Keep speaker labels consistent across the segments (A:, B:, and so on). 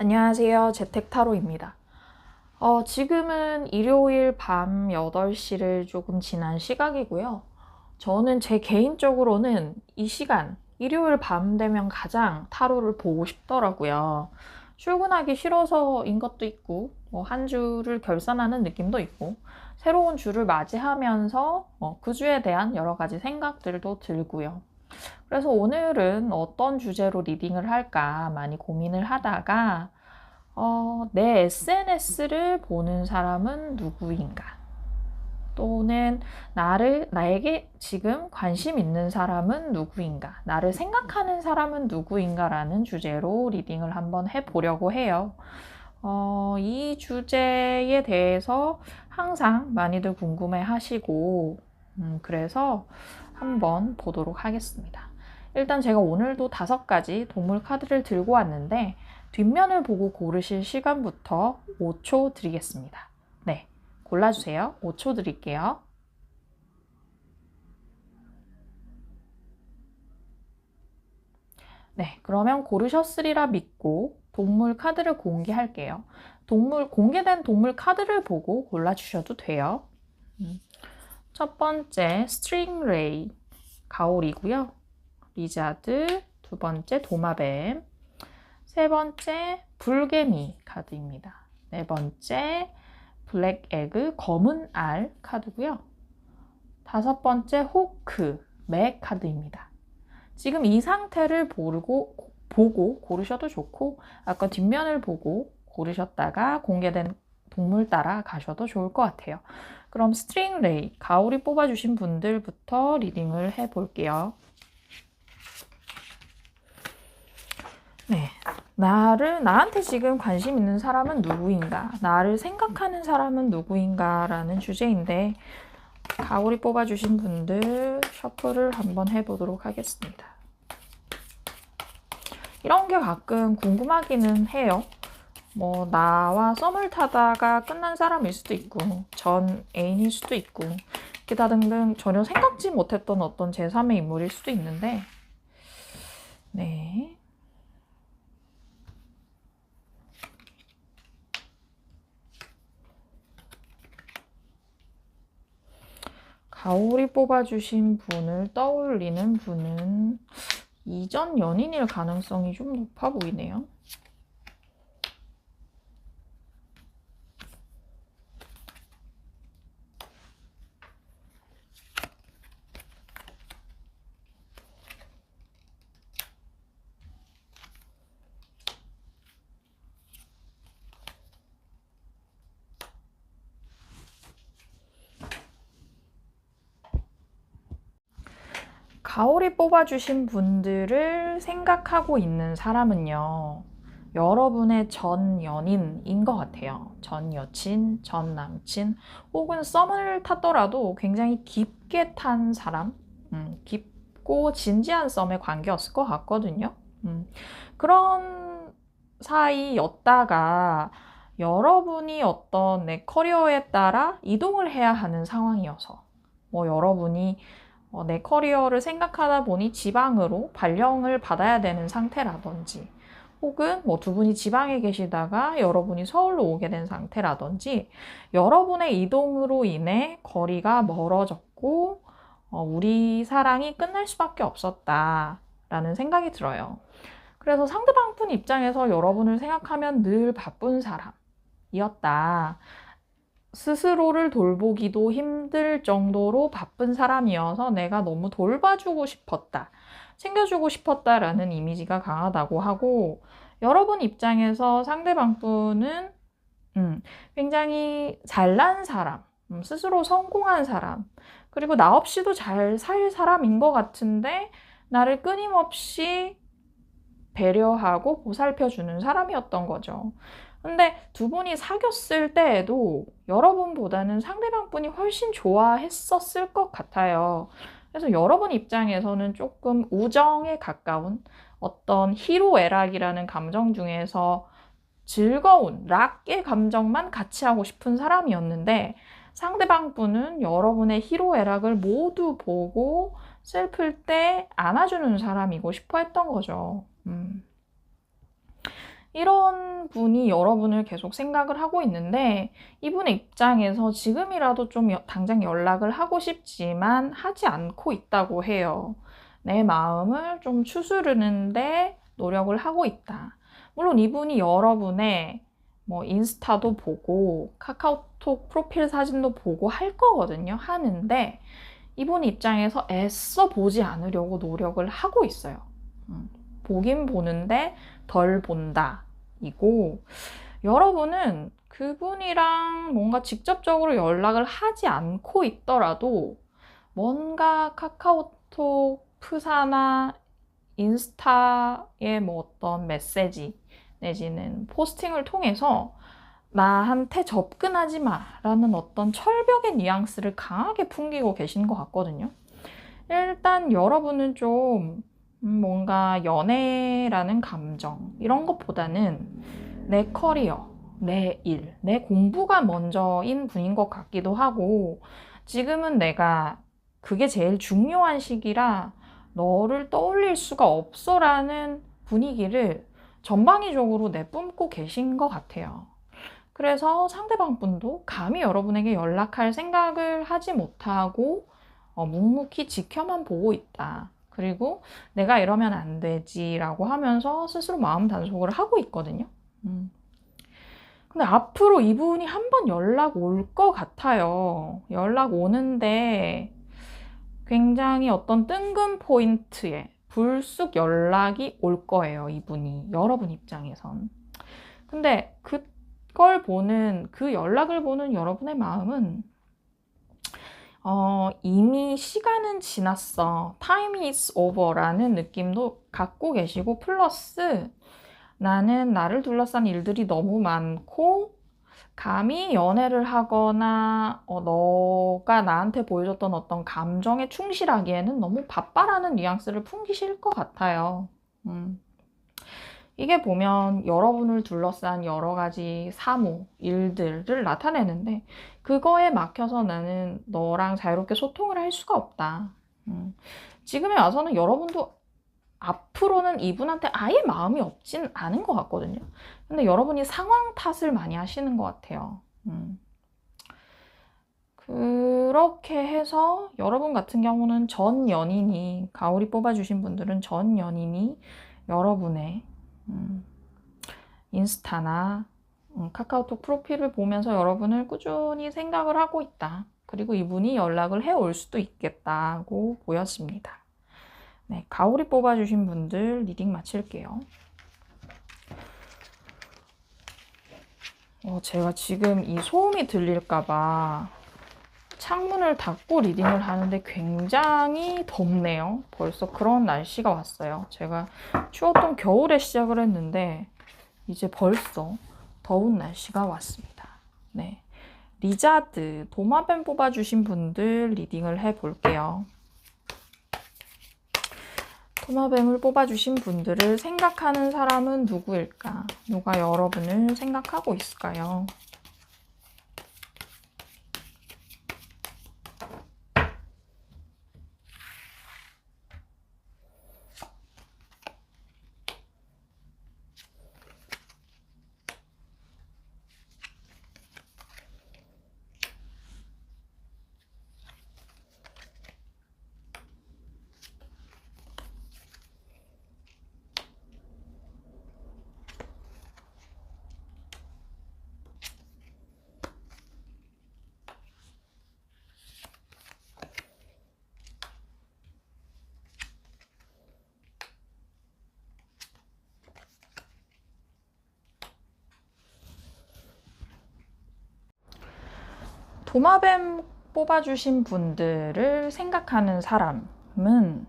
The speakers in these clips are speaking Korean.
A: 안녕하세요. 재택타로입니다. 지금은 일요일 밤 8시를 조금 지난 시각이고요. 저는 제 개인적으로는 이 시간, 일요일 밤 되면 가장 타로를 보고 싶더라고요. 출근하기 싫어서인 것도 있고, 한 주를 결산하는 느낌도 있고, 새로운 주를 맞이하면서 그 주에 대한 여러 가지 생각들도 들고요. 그래서 오늘은 어떤 주제로 리딩을 할까 많이 고민을 하다가 내 SNS를 보는 사람은 누구인가? 또는 나에게 지금 관심 있는 사람은 누구인가? 나를 생각하는 사람은 누구인가라는 주제로 리딩을 한번 해보려고 해요. 이 주제에 대해서 항상 많이들 궁금해 하시고, 그래서 한번 보도록 하겠습니다. 일단 제가 오늘도 5가지 동물 카드를 들고 왔는데, 뒷면을 보고 고르실 시간부터 5초 드리겠습니다. 네, 골라주세요. 5초 드릴게요. 네, 그러면 고르셨으리라 믿고 동물 카드를 공개할게요. 공개된 동물 카드를 보고 골라주셔도 돼요. 첫 번째, 스트링레이, 가오리고요. 리자드, 두 번째, 도마뱀, 세 번째, 불개미 카드입니다. 네 번째, 블랙 에그, 검은 알 카드고요. 다섯 번째, 호크, 매 카드입니다. 지금 이 상태를 보고 고르셔도 좋고, 아까 뒷면을 보고 고르셨다가 공개된 동물 따라 가셔도 좋을 것 같아요. 그럼 스트링레이, 가오리 뽑아주신 분들부터 리딩을 해볼게요. 네, 나한테 지금 관심 있는 사람은 누구인가? 나를 생각하는 사람은 누구인가? 라는 주제인데, 가오리 뽑아주신 분들 셔플을 한번 해보도록 하겠습니다. 이런 게 가끔 궁금하기는 해요. 나와 썸을 타다가 끝난 사람일 수도 있고, 전 애인일 수도 있고, 기타 등등 전혀 생각지 못했던 어떤 제3의 인물일 수도 있는데, 네. 가오리 뽑아주신 분을 떠올리는 분은 이전 연인일 가능성이 좀 높아 보이네요. 가오리 뽑아주신 분들을 생각하고 있는 사람은요, 여러분의 전 연인인 것 같아요. 전 여친, 전 남친, 혹은 썸을 탔더라도 굉장히 깊게 탄 사람, 깊고 진지한 썸의 관계였을 것 같거든요. 그런 사이였다가 여러분이 어떤 내 커리어에 따라 이동을 해야 하는 상황이어서, 여러분이 내 커리어를 생각하다 보니 지방으로 발령을 받아야 되는 상태라든지, 혹은 두 분이 지방에 계시다가 여러분이 서울로 오게 된 상태라든지, 여러분의 이동으로 인해 거리가 멀어졌고 우리 사랑이 끝날 수밖에 없었다라는 생각이 들어요. 그래서 상대방 분 입장에서 여러분을 생각하면 늘 바쁜 사람이었다. 스스로를 돌보기도 힘들 정도로 바쁜 사람이어서 내가 너무 돌봐주고 싶었다, 챙겨주고 싶었다라는 이미지가 강하다고 하고, 여러분 입장에서 상대방 분은 굉장히 잘난 사람, 스스로 성공한 사람, 그리고 나 없이도 잘 살 사람인 것 같은데 나를 끊임없이 배려하고 보살펴주는 사람이었던 거죠. 근데 두 분이 사귀었을 때에도 여러분보다는 상대방 분이 훨씬 좋아했었을 것 같아요. 그래서 여러분 입장에서는 조금 우정에 가까운 어떤 희로애락이라는 감정 중에서 즐거운 락의 감정만 같이 하고 싶은 사람이었는데, 상대방 분은 여러분의 희로애락을 모두 보고 슬플 때 안아주는 사람이고 싶어 했던 거죠. 이런 분이 여러분을 계속 생각을 하고 있는데 이분의 입장에서 지금이라도 좀 당장 연락을 하고 싶지만 하지 않고 있다고 해요. 내 마음을 좀 추스르는데 노력을 하고 있다. 물론 이분이 여러분의 뭐 인스타도 보고 카카오톡 프로필 사진도 보고 할 거거든요. 하는데 이분 입장에서 애써 보지 않으려고 노력을 하고 있어요. 보긴 보는데 덜 본다. 이고 여러분은 그분이랑 뭔가 직접적으로 연락을 하지 않고 있더라도 뭔가 카카오톡, 프사나 인스타의 뭐 어떤 메시지 내지는 포스팅을 통해서 나한테 접근하지 마 라는 어떤 철벽의 뉘앙스를 강하게 풍기고 계신 것 같거든요. 일단 여러분은 좀 뭔가 연애라는 감정 이런 것보다는 내 커리어, 내 일, 내 공부가 먼저인 분인 것 같기도 하고 지금은 내가 그게 제일 중요한 시기라 너를 떠올릴 수가 없어 라는 분위기를 전방위적으로 내뿜고 계신 것 같아요. 그래서 상대방 분도 감히 여러분에게 연락할 생각을 하지 못하고 묵묵히 지켜만 보고 있다. 그리고 내가 이러면 안 되지라고 하면서 스스로 마음 단속을 하고 있거든요. 근데 앞으로 이분이 한번 연락 올 것 같아요. 연락 오는데 굉장히 어떤 뜬금 포인트에 불쑥 연락이 올 거예요. 이분이 여러분 입장에선. 근데 그걸 보는 그 연락을 보는 여러분의 마음은 이미 시간은 지났어. Time is over라는 느낌도 갖고 계시고 플러스 나는 나를 둘러싼 일들이 너무 많고 감히 연애를 하거나 너가 나한테 보여줬던 어떤 감정에 충실하기에는 너무 바빠라는 뉘앙스를 풍기실 것 같아요. 이게 보면 여러분을 둘러싼 여러 가지 사무, 일들을 나타내는데 그거에 막혀서 나는 너랑 자유롭게 소통을 할 수가 없다. 지금에 와서는 여러분도 앞으로는 이분한테 아예 마음이 없진 않은 것 같거든요. 근데 여러분이 상황 탓을 많이 하시는 것 같아요. 그렇게 해서 여러분 같은 경우는 전 연인이, 가오리 뽑아주신 분들은 전 연인이 여러분의 인스타나 카카오톡 프로필을 보면서 여러분을 꾸준히 생각을 하고 있다. 그리고 이분이 연락을 해올 수도 있겠다고 보였습니다. 네, 가오리 뽑아주신 분들 리딩 마칠게요. 제가 지금 이 소음이 들릴까봐 창문을 닫고 리딩을 하는데 굉장히 덥네요. 벌써 그런 날씨가 왔어요. 제가 추웠던 겨울에 시작을 했는데 이제 벌써 더운 날씨가 왔습니다. 네, 리자드, 도마뱀 뽑아주신 분들 리딩을 해볼게요. 도마뱀을 뽑아주신 분들을 생각하는 사람은 누구일까? 누가 여러분을 생각하고 있을까요? 도마뱀 뽑아주신 분들을 생각하는 사람은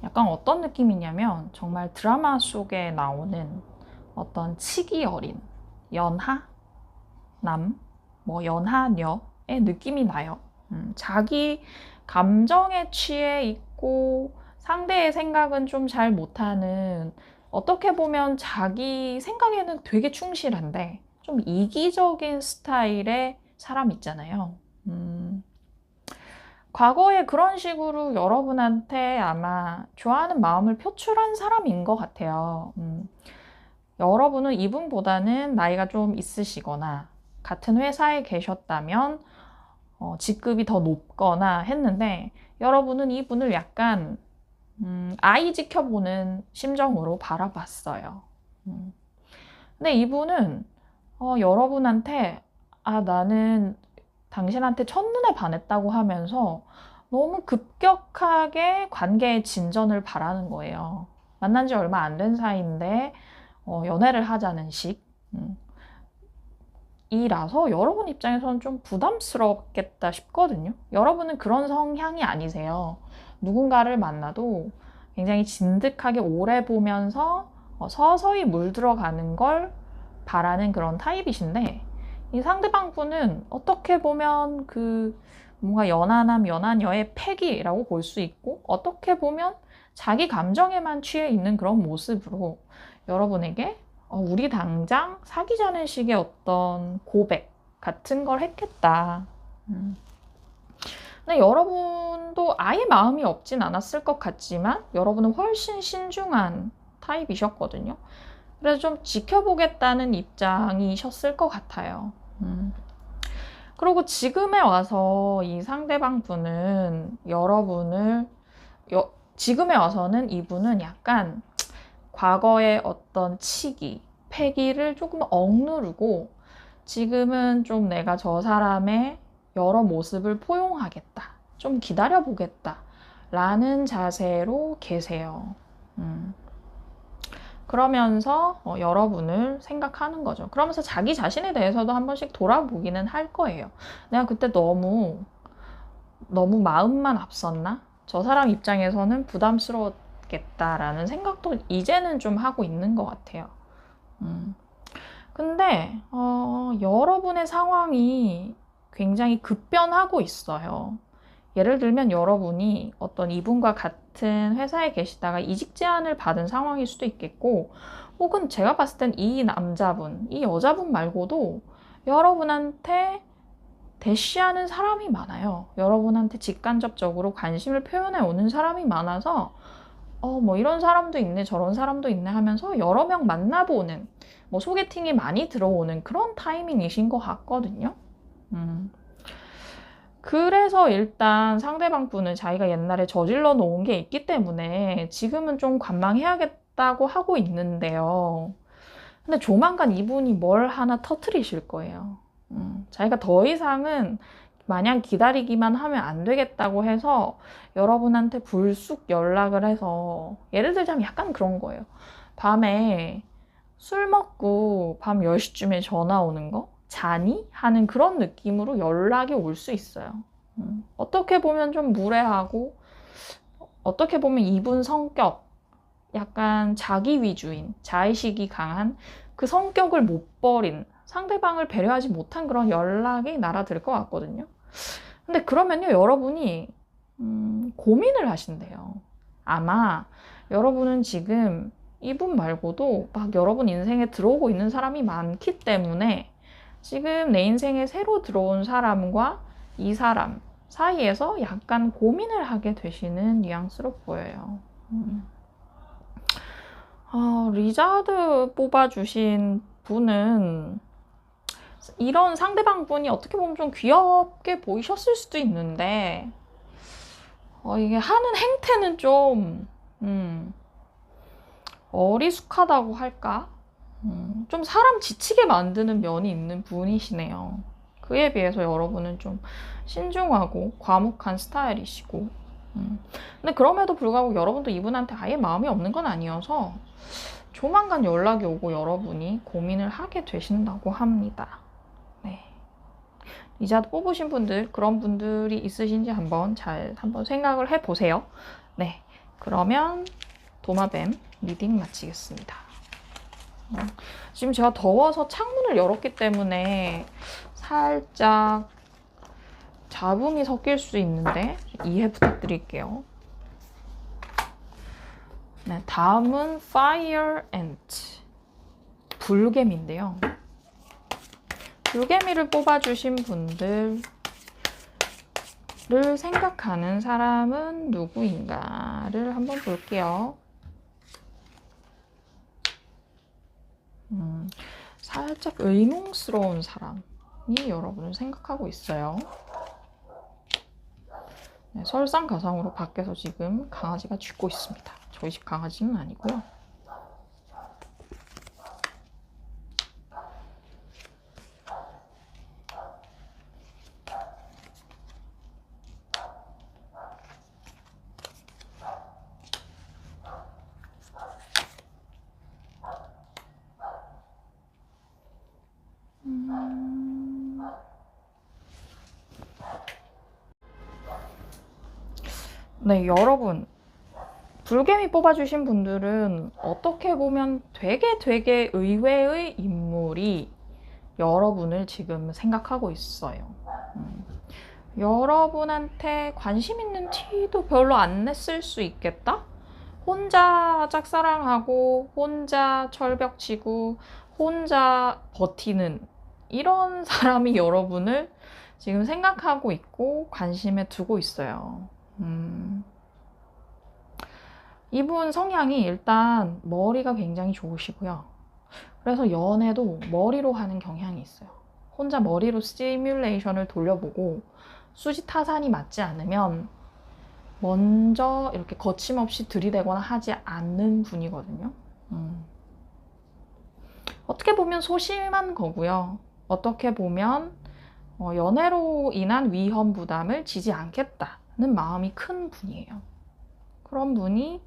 A: 약간 어떤 느낌이냐면 정말 드라마 속에 나오는 어떤 치기 어린 연하? 남? 뭐 연하녀의 느낌이 나요. 자기 감정에 취해 있고 상대의 생각은 좀 잘 못하는, 어떻게 보면 자기 생각에는 되게 충실한데 좀 이기적인 스타일의 사람 있잖아요. 과거에 그런 식으로 여러분한테 아마 좋아하는 마음을 표출한 사람인 것 같아요. 여러분은 이분보다는 나이가 좀 있으시거나 같은 회사에 계셨다면 직급이 더 높거나 했는데 여러분은 이분을 약간 아이 지켜보는 심정으로 바라봤어요. 근데 이분은 여러분한테 나는 당신한테 첫눈에 반했다고 하면서 너무 급격하게 관계의 진전을 바라는 거예요. 만난 지 얼마 안 된 사이인데 연애를 하자는 식. 이라서 여러분 입장에서는 좀 부담스럽겠다 싶거든요. 여러분은 그런 성향이 아니세요. 누군가를 만나도 굉장히 진득하게 오래 보면서 서서히 물들어가는 걸 바라는 그런 타입이신데 이 상대방 분은 어떻게 보면 그 뭔가 연하남, 연하녀의 패기라고 볼 수 있고 어떻게 보면 자기 감정에만 취해 있는 그런 모습으로 여러분에게 우리 당장 사귀자는 식의 어떤 고백 같은 걸 했겠다. 근데 여러분도 아예 마음이 없진 않았을 것 같지만 여러분은 훨씬 신중한 타입이셨거든요. 그래서 좀 지켜보겠다는 입장이셨을 것 같아요. 그리고 지금에 와서 이 상대방 분은 지금에 와서는 이분은 약간 과거의 어떤 치기, 패기를 조금 억누르고 지금은 좀 내가 저 사람의 여러 모습을 포용하겠다. 좀 기다려보겠다. 라는 자세로 계세요. 그러면서 여러분을 생각하는 거죠. 그러면서 자기 자신에 대해서도 한 번씩 돌아보기는 할 거예요. 내가 그때 너무 마음만 앞섰나? 저 사람 입장에서는 부담스러웠겠다라는 생각도 이제는 좀 하고 있는 것 같아요. 근데 여러분의 상황이 굉장히 급변하고 있어요. 예를 들면 여러분이 어떤 이분과 같은 회사에 계시다가 이직 제안을 받은 상황일 수도 있겠고 혹은 제가 봤을 땐 이 남자분, 이 여자분 말고도 여러분한테 대시하는 사람이 많아요. 여러분한테 직간접적으로 관심을 표현해 오는 사람이 많아서 뭐 이런 사람도 있네 저런 사람도 있네 하면서 여러 명 만나보는 뭐 소개팅이 많이 들어오는 그런 타이밍이신 것 같거든요. 그래서 일단 상대방 분은 자기가 옛날에 저질러 놓은 게 있기 때문에 지금은 좀 관망해야겠다고 하고 있는데요. 근데 조만간 이분이 뭘 하나 터트리실 거예요. 자기가 더 이상은 마냥 기다리기만 하면 안 되겠다고 해서 여러분한테 불쑥 연락을 해서 예를 들자면 약간 그런 거예요. 밤에 술 먹고 밤 10시쯤에 전화 오는 거? 자니? 하는 그런 느낌으로 연락이 올 수 있어요. 어떻게 보면 좀 무례하고 어떻게 보면 이분 성격 약간 자기 위주인 자의식이 강한 그 성격을 못 버린 상대방을 배려하지 못한 그런 연락이 날아들 것 같거든요. 근데 그러면요 여러분이 고민을 하신대요. 아마 여러분은 지금 이분 말고도 막 여러분 인생에 들어오고 있는 사람이 많기 때문에 지금 내 인생에 새로 들어온 사람과 이 사람 사이에서 약간 고민을 하게 되시는 뉘앙스로 보여요. 리자드 뽑아주신 분은 이런 상대방 분이 어떻게 보면 좀 귀엽게 보이셨을 수도 있는데 이게 하는 행태는 좀 어리숙하다고 할까? 좀 사람 지치게 만드는 면이 있는 분이시네요. 그에 비해서 여러분은 좀 신중하고 과묵한 스타일이시고 근데 그럼에도 불구하고 여러분도 이분한테 아예 마음이 없는 건 아니어서 조만간 연락이 오고 여러분이 고민을 하게 되신다고 합니다. 네. 리자드 뽑으신 분들 그런 분들이 있으신지 한번 생각을 해보세요. 네. 그러면 도마뱀 리딩 마치겠습니다. 지금 제가 더워서 창문을 열었기 때문에 살짝 잡음이 섞일 수 있는데 이해 부탁드릴게요. 네, 다음은 Fire Ant 불개미인데요. 불개미를 뽑아주신 분들을 생각하는 사람은 누구인가를 한번 볼게요. 살짝 의문스러운 사람이 여러분을 생각하고 있어요. 네, 설상가상으로 밖에서 지금 강아지가 짖고 있습니다. 저희 집 강아지는 아니고요. 네, 여러분. 불개미 뽑아주신 분들은 어떻게 보면 되게 의외의 인물이 여러분을 지금 생각하고 있어요. 여러분한테 관심 있는 티도 별로 안 냈을 수 있겠다? 혼자 짝사랑하고 혼자 철벽 치고 혼자 버티는 이런 사람이 여러분을 지금 생각하고 있고 관심에 두고 있어요. 이분 성향이 일단 머리가 굉장히 좋으시고요. 그래서 연애도 머리로 하는 경향이 있어요. 혼자 머리로 시뮬레이션을 돌려보고 수지타산이 맞지 않으면 먼저 이렇게 거침없이 들이대거나 하지 않는 분이거든요. 어떻게 보면 소심한 거고요. 어떻게 보면 연애로 인한 위험 부담을 지지 않겠다는 마음이 큰 분이에요. 그런 분이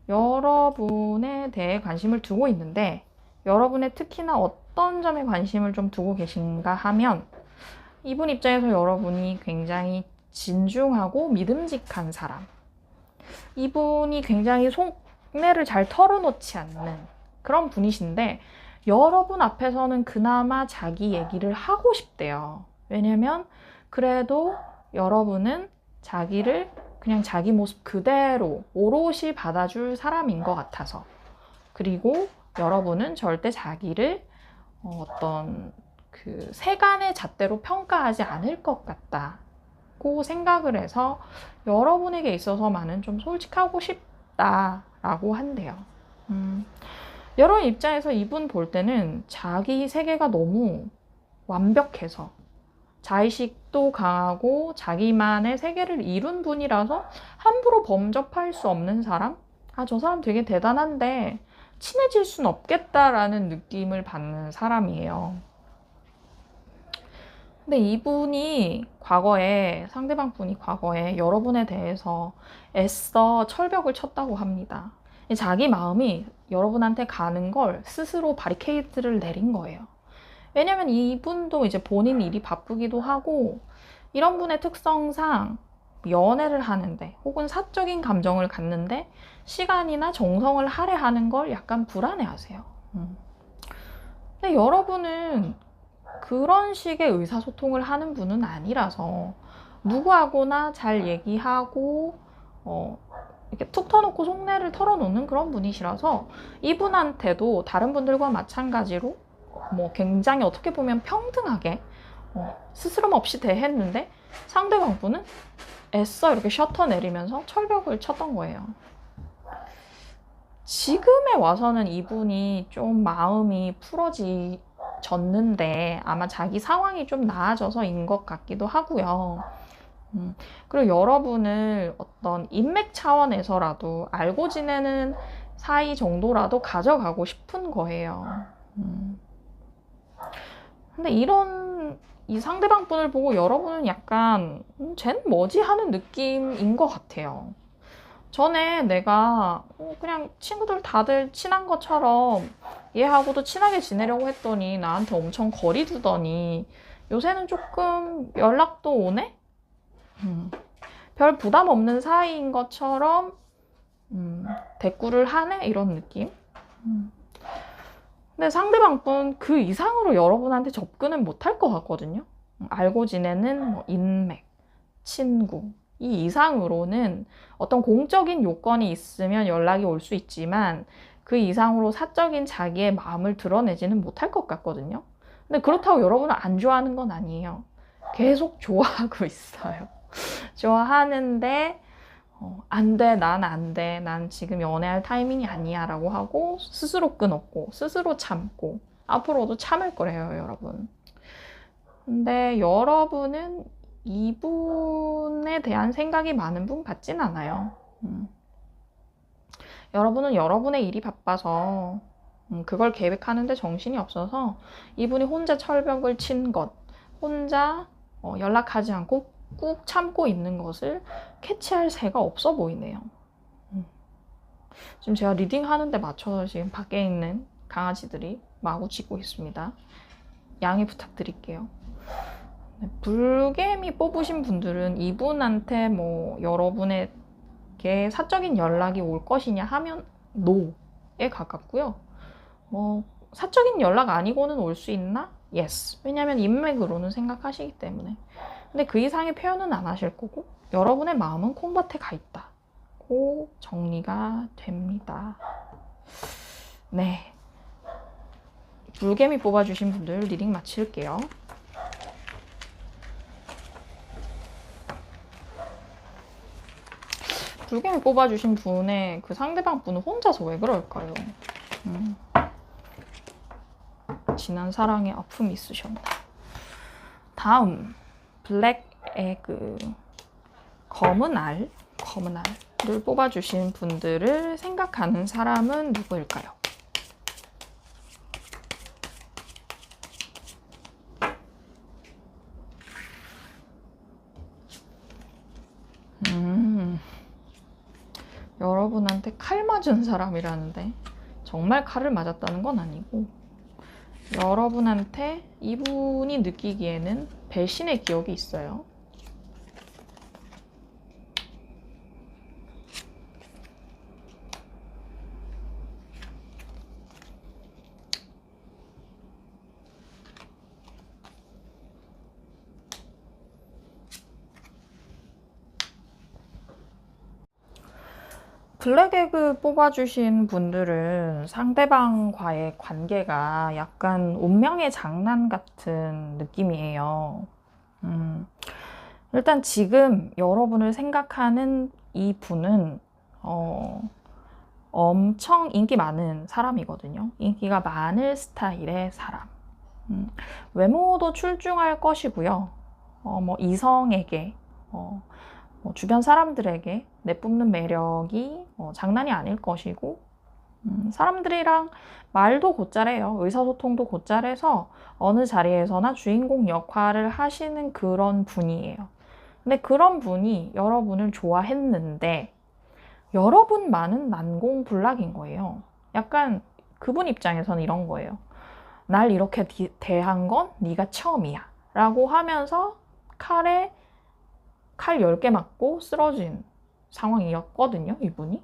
A: 여러분에 대해 관심을 두고 있는데 여러분의 특히나 어떤 점에 관심을 좀 두고 계신가 하면 이분 입장에서 여러분이 굉장히 진중하고 믿음직한 사람, 이분이 굉장히 속내를 잘 털어놓지 않는 그런 분이신데 여러분 앞에서는 그나마 자기 얘기를 하고 싶대요. 왜냐면 그래도 여러분은 자기를 그냥 자기 모습 그대로 오롯이 받아줄 사람인 것 같아서, 그리고 여러분은 절대 자기를 어떤 그 세간의 잣대로 평가하지 않을 것 같다고 생각을 해서 여러분에게 있어서만은 좀 솔직하고 싶다라고 한대요. 여러분 입장에서 이분 볼 때는 자기 세계가 너무 완벽해서 자의식도 강하고 자기만의 세계를 이룬 분이라서 함부로 범접할 수 없는 사람? 아, 저 사람 되게 대단한데 친해질 순 없겠다라는 느낌을 받는 사람이에요. 근데 이분이 과거에, 상대방 분이 과거에 여러분에 대해서 애써 철벽을 쳤다고 합니다. 자기 마음이 여러분한테 가는 걸 스스로 바리케이드를 내린 거예요. 왜냐면 이분도 이제 본인 일이 바쁘기도 하고 이런 분의 특성상 연애를 하는데 혹은 사적인 감정을 갖는데 시간이나 정성을 할애하는 걸 약간 불안해 하세요. 근데 여러분은 그런 식의 의사소통을 하는 분은 아니라서 누구하고나 잘 얘기하고 이렇게 툭 터놓고 속내를 털어놓는 그런 분이시라서 이분한테도 다른 분들과 마찬가지로 굉장히 어떻게 보면 평등하게 스스럼 없이 대했는데 상대방 분은 애써 이렇게 셔터 내리면서 철벽을 쳤던 거예요. 지금에 와서는 이분이 좀 마음이 풀어졌는데 아마 자기 상황이 좀 나아져서인 것 같기도 하고요. 그리고 여러분을 어떤 인맥 차원에서라도 알고 지내는 사이 정도라도 가져가고 싶은 거예요. 근데 이 상대방 분을 보고 여러분은 약간 쟤는 뭐지 하는 느낌인 것 같아요. 전에 내가 그냥 친구들 다들 친한 것처럼 얘하고도 친하게 지내려고 했더니 나한테 엄청 거리 두더니 요새는 조금 연락도 오네? 별 부담 없는 사이인 것처럼 대꾸를 하네? 이런 느낌? 근데 상대방 분 그 이상으로 여러분한테 접근은 못할 것 같거든요. 알고 지내는 인맥, 친구 이 이상으로는 어떤 공적인 요건이 있으면 연락이 올 수 있지만 그 이상으로 사적인 자기의 마음을 드러내지는 못할 것 같거든요. 근데 그렇다고 여러분을 안 좋아하는 건 아니에요. 계속 좋아하고 있어요. 좋아하는데 안 돼, 난 안 돼, 난 지금 연애할 타이밍이 아니야 라고 하고 스스로 끊었고 스스로 참고 앞으로도 참을 거래요, 여러분. 근데 여러분은 이분에 대한 생각이 많은 분 같진 않아요. 여러분은 여러분의 일이 바빠서 그걸 계획하는데 정신이 없어서 이분이 혼자 철벽을 친 것, 혼자 연락하지 않고 꾹 참고 있는 것을 캐치할 새가 없어 보이네요. 지금 제가 리딩 하는데 맞춰서 지금 밖에 있는 강아지들이 마구 짖고 있습니다. 양해 부탁드릴게요. 불개미 뽑으신 분들은 이분한테 뭐 여러분에게 사적인 연락이 올 것이냐 하면 NO에 가깝고요. 뭐 사적인 연락 아니고는 올 수 있나? Yes. 왜냐면 인맥으로는 생각하시기 때문에. 근데 그 이상의 표현은 안 하실 거고 여러분의 마음은 콩밭에 가 있다. 고 정리가 됩니다. 네. 불개미 뽑아주신 분들 리딩 마칠게요. 불개미 뽑아주신 분의 그 상대방 분은 혼자서 왜 그럴까요? 지난 사랑에 아픔이 있으셨나? 다음 블랙 에그 검은 알을 뽑아주신 분들을 생각하는 사람은 누구일까요? 여러분한테 칼 맞은 사람이라는데 정말 칼을 맞았다는 건 아니고 여러분한테 이분이 느끼기에는 배신의 기억이 있어요. 블랙에그 뽑아주신 분들은 상대방과의 관계가 약간 운명의 장난 같은 느낌이에요. 일단 지금 여러분을 생각하는 이 분은 엄청 인기 많은 사람이거든요. 인기가 많을 스타일의 사람. 외모도 출중할 것이고요. 뭐 이성에게 뭐 주변 사람들에게 내뿜는 매력이 장난이 아닐 것이고 사람들이랑 말도 곧잘해요. 의사소통도 곧잘해서 어느 자리에서나 주인공 역할을 하시는 그런 분이에요. 근데 그런 분이 여러분을 좋아했는데 여러분만은 난공불락인 거예요. 약간 그분 입장에서는 이런 거예요. 날 이렇게 대한 건 네가 처음이야 라고 하면서 칼 10개 맞고 쓰러진 상황이었거든요, 이분이.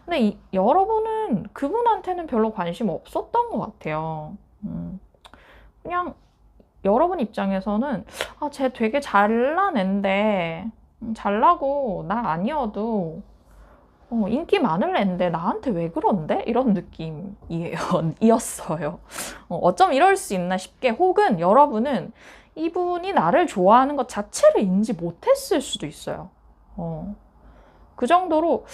A: 근데 여러분은 그분한테는 별로 관심 없었던 것 같아요. 그냥 여러분 입장에서는 쟤 되게 잘난 앤데 잘나고 나 아니어도 인기 많을 앤데 나한테 왜 그런데? 이런 느낌이었어요. 어쩜 이럴 수 있나 싶게 혹은 여러분은 이분이 나를 좋아하는 것 자체를 인지 못했을 수도 있어요. 그 정도로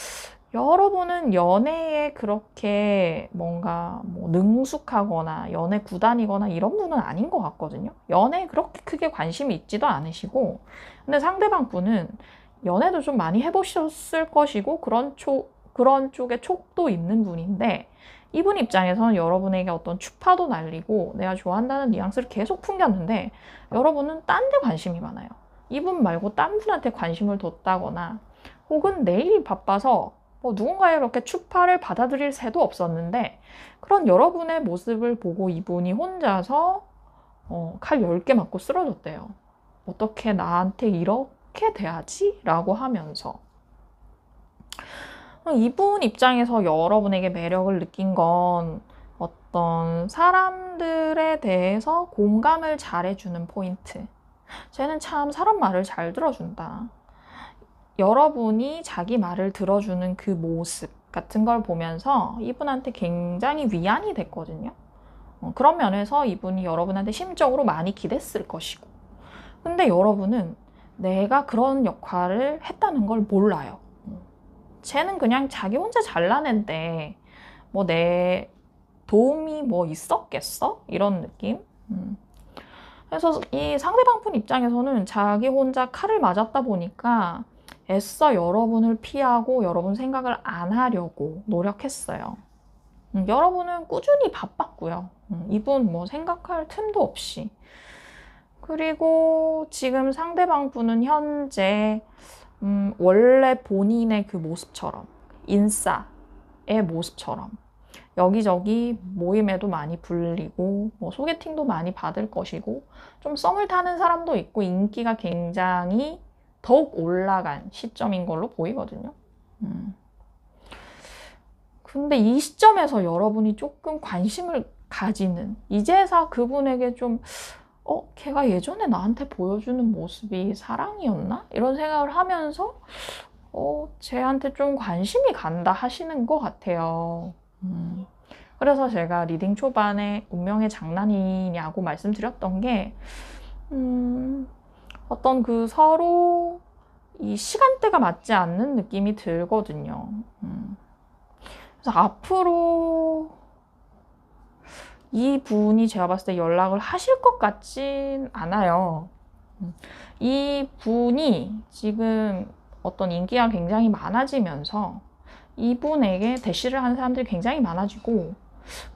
A: 여러분은 연애에 그렇게 뭔가 뭐 능숙하거나 연애 구단이거나 이런 분은 아닌 것 같거든요. 연애에 그렇게 크게 관심이 있지도 않으시고 근데 상대방 분은 연애도 좀 많이 해보셨을 것이고 그런 쪽에 촉도 있는 분인데 이분 입장에서는 여러분에게 어떤 추파도 날리고 내가 좋아한다는 뉘앙스를 계속 풍겼는데 여러분은 딴 데 관심이 많아요. 이분 말고 딴 분한테 관심을 뒀다거나 혹은 내일이 바빠서 누군가의 이렇게 추파를 받아들일 새도 없었는데 그런 여러분의 모습을 보고 이분이 혼자서 칼 10개 맞고 쓰러졌대요. 어떻게 나한테 이렇게 대하지? 라고 하면서 이분 입장에서 여러분에게 매력을 느낀 건 어떤 사람들에 대해서 공감을 잘해주는 포인트. 쟤는 참 사람 말을 잘 들어준다. 여러분이 자기 말을 들어주는 그 모습 같은 걸 보면서 이분한테 굉장히 위안이 됐거든요. 그런 면에서 이분이 여러분한테 심적으로 많이 기댔을 것이고 근데 여러분은 내가 그런 역할을 했다는 걸 몰라요. 쟤는 그냥 자기 혼자 잘난 앤데 뭐 내 도움이 뭐 있었겠어? 이런 느낌? 그래서 이 상대방 분 입장에서는 자기 혼자 칼을 맞았다 보니까 애써 여러분을 피하고 여러분 생각을 안 하려고 노력했어요. 여러분은 꾸준히 바빴고요. 이분 뭐 생각할 틈도 없이. 그리고 지금 상대방 분은 현재 원래 본인의 그 모습처럼, 인싸의 모습처럼 여기저기 모임에도 많이 불리고 뭐 소개팅도 많이 받을 것이고 좀 썸을 타는 사람도 있고 인기가 굉장히 더욱 올라간 시점인 걸로 보이거든요. 근데 이 시점에서 여러분이 조금 관심을 가지는, 이제서 그분에게 좀 걔가 예전에 나한테 보여주는 모습이 사랑이었나? 이런 생각을 하면서 쟤한테 좀 관심이 간다 하시는 것 같아요. 그래서 제가 리딩 초반에 운명의 장난이냐고 말씀드렸던 게 어떤 그 서로 이 시간대가 맞지 않는 느낌이 들거든요. 그래서 앞으로 이 분이 제가 봤을 때 연락을 하실 것 같진 않아요. 이 분이 지금 어떤 인기가 굉장히 많아지면서 이분에게 대시를 하는 사람들이 굉장히 많아지고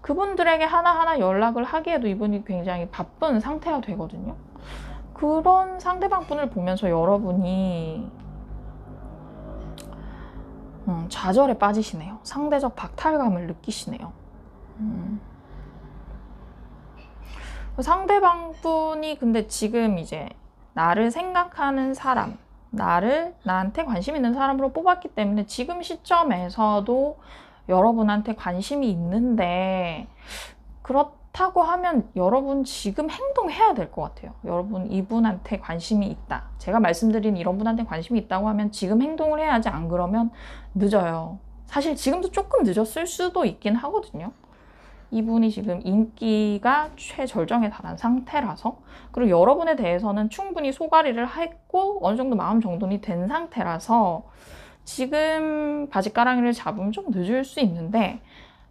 A: 그분들에게 하나하나 연락을 하기에도 이분이 굉장히 바쁜 상태가 되거든요. 그런 상대방 분을 보면서 여러분이 좌절에 빠지시네요. 상대적 박탈감을 느끼시네요. 상대방 분이 근데 지금 이제 나를 생각하는 사람, 나한테 관심 있는 사람으로 뽑았기 때문에 지금 시점에서도 여러분한테 관심이 있는데 그렇다고 하면 여러분 지금 행동해야 될 것 같아요. 여러분 이분한테 관심이 있다. 제가 말씀드린 이런 분한테 관심이 있다고 하면 지금 행동을 해야지, 안 그러면 늦어요. 사실 지금도 조금 늦었을 수도 있긴 하거든요. 이분이 지금 인기가 최절정에 달한 상태라서, 그리고 여러분에 대해서는 충분히 소가리를 했고 어느 정도 마음 정돈이 된 상태라서 지금 바짓가랑이를 잡으면 좀 늦을 수 있는데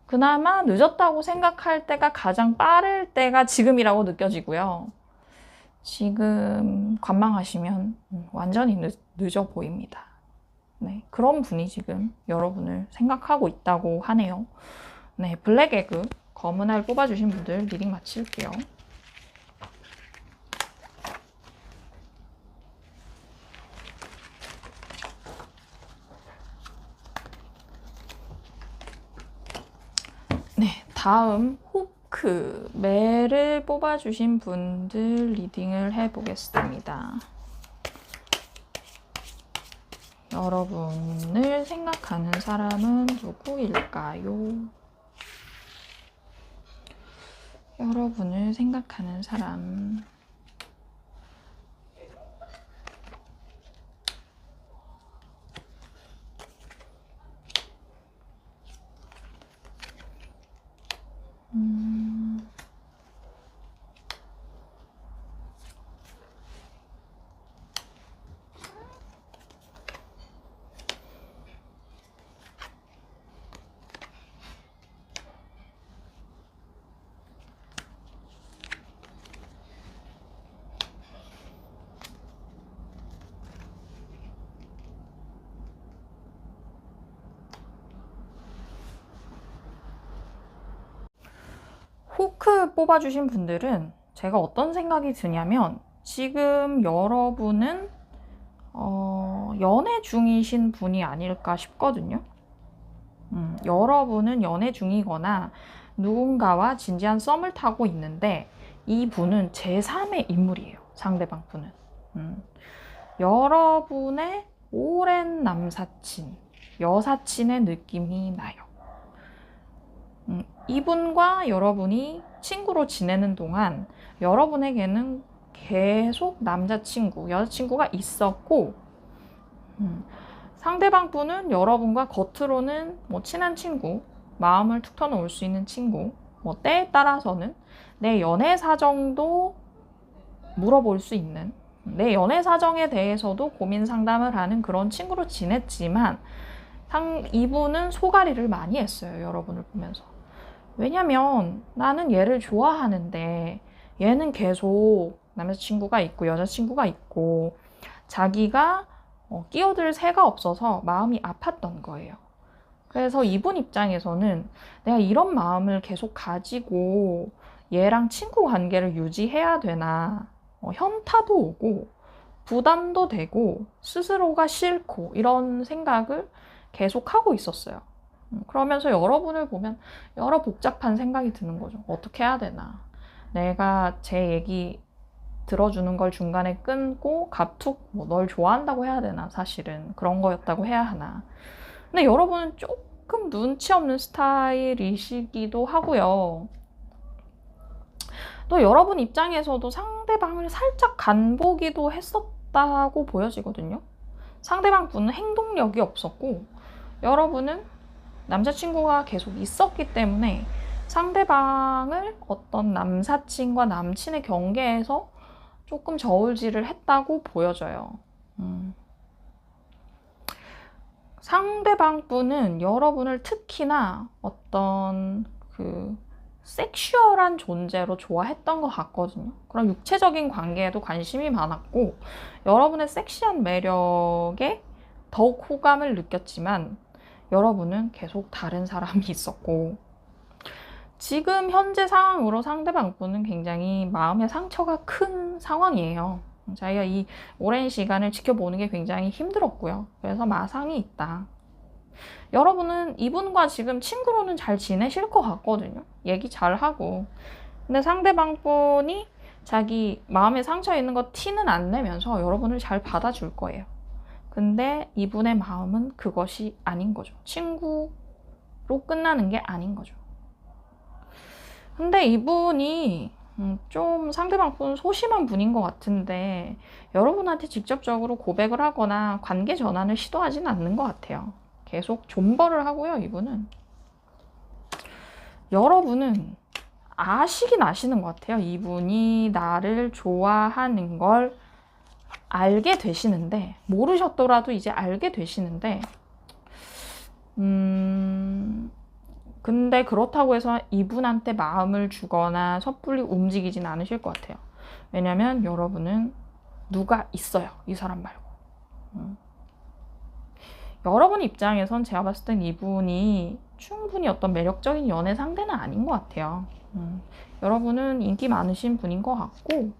A: 그나마 늦었다고 생각할 때가 가장 빠를 때가 지금이라고 느껴지고요. 지금 관망하시면 완전히 늦어 보입니다. 네, 그런 분이 지금 여러분을 생각하고 있다고 하네요. 네, 블랙 에그 검은 알 뽑아주신 분들 리딩 마칠게요. 네, 다음 호크 매를 뽑아주신 분들 리딩을 해보겠습니다. 여러분을 생각하는 사람은 누구일까요? 여러분을 생각하는 사람. 호크 뽑아주신 분들은 제가 어떤 생각이 드냐면 지금 여러분은 연애 중이신 분이 아닐까 싶거든요. 여러분은 연애 중이거나 누군가와 진지한 썸을 타고 있는데 이 분은 제3의 인물이에요. 상대방 분은. 여러분의 오랜 남사친, 여사친의 느낌이 나요. 이분과 여러분이 친구로 지내는 동안 여러분에게는 계속 남자친구, 여자친구가 있었고 상대방 분은 여러분과 겉으로는 뭐 친한 친구, 마음을 툭 터놓을 수 있는 친구, 뭐 때에 따라서는 내 연애 사정도 물어볼 수 있는, 내 연애 사정에 대해서도 고민 상담을 하는 그런 친구로 지냈지만 이분은 소가리를 많이 했어요. 여러분을 보면서. 왜냐면 나는 얘를 좋아하는데 얘는 계속 남자친구가 있고 여자친구가 있고 자기가 끼어들 새가 없어서 마음이 아팠던 거예요. 그래서 이분 입장에서는 내가 이런 마음을 계속 가지고 얘랑 친구 관계를 유지해야 되나, 현타도 오고 부담도 되고 스스로가 싫고 이런 생각을 계속 하고 있었어요. 그러면서 여러분을 보면 여러 복잡한 생각이 드는 거죠. 어떻게 해야 되나. 내가 제 얘기 들어주는 걸 중간에 끊고 갑툭 널 좋아한다고 해야 되나, 사실은 그런 거였다고 해야 하나. 근데 여러분은 조금 눈치 없는 스타일이시기도 하고요. 또 여러분 입장에서도 상대방을 살짝 간보기도 했었다고 보여지거든요. 상대방 분은 행동력이 없었고 여러분은 남자친구가 계속 있었기 때문에 상대방을 어떤 남사친과 남친의 경계에서 조금 저울질을 했다고 보여져요. 상대방 분은 여러분을 특히나 어떤 섹슈얼한 존재로 좋아했던 것 같거든요. 그런 육체적인 관계에도 관심이 많았고 여러분의 섹시한 매력에 더욱 호감을 느꼈지만 여러분은 계속 다른 사람이 있었고 지금 현재 상황으로 상대방 분은 굉장히 마음의 상처가 큰 상황이에요. 자기가 이 오랜 시간을 지켜보는 게 굉장히 힘들었고요. 그래서 마상이 있다. 여러분은 이분과 지금 친구로는 잘 지내실 것 같거든요. 얘기 잘하고. 근데 상대방 분이 자기 마음에 상처 있는 거 티는 안 내면서 여러분을 잘 받아줄 거예요. 근데 이분의 마음은 그것이 아닌 거죠. 친구로 끝나는 게 아닌 거죠. 근데 이분이 좀 상대방 분 소심한 분인 것 같은데 여러분한테 직접적으로 고백을 하거나 관계 전환을 시도하진 않는 것 같아요. 계속 존버를 하고요. 이분은 여러분은 아시긴 아시는 것 같아요. 이분이 나를 좋아하는 걸 알게 되시는데 모르셨더라도 이제 알게 되시는데 근데 그렇다고 해서 이분한테 마음을 주거나 섣불리 움직이진 않으실 것 같아요. 왜냐면 여러분은 누가 있어요. 이 사람 말고. 여러분 입장에선 제가 봤을 땐 이분이 충분히 어떤 매력적인 연애 상대는 아닌 것 같아요. 여러분은 인기 많으신 분인 것 같고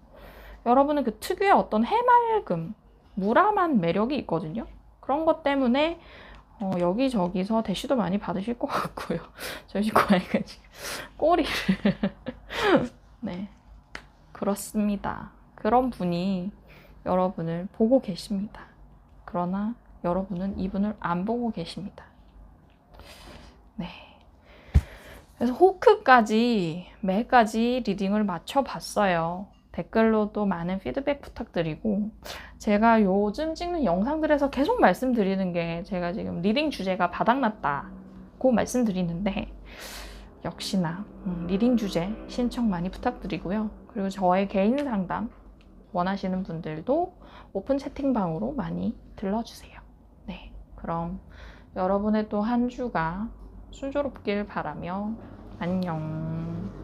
A: 여러분은 그 특유의 어떤 해맑음, 무람한 매력이 있거든요. 그런 것 때문에 여기저기서 대시도 많이 받으실 것 같고요. 저희 집 고양이가 지금 꼬리를 네, 그렇습니다. 그런 분이 여러분을 보고 계십니다. 그러나 여러분은 이분을 안 보고 계십니다. 네. 그래서 호크까지 매까지 리딩을 맞춰봤어요. 댓글로도 많은 피드백 부탁드리고 제가 요즘 찍는 영상들에서 계속 말씀드리는 게 제가 지금 리딩 주제가 바닥났다고 말씀드리는데 역시나 리딩 주제 신청 많이 부탁드리고요. 그리고 저의 개인 상담 원하시는 분들도 오픈 채팅방으로 많이 들러주세요. 네, 그럼 여러분의 또 한 주가 순조롭길 바라며 안녕.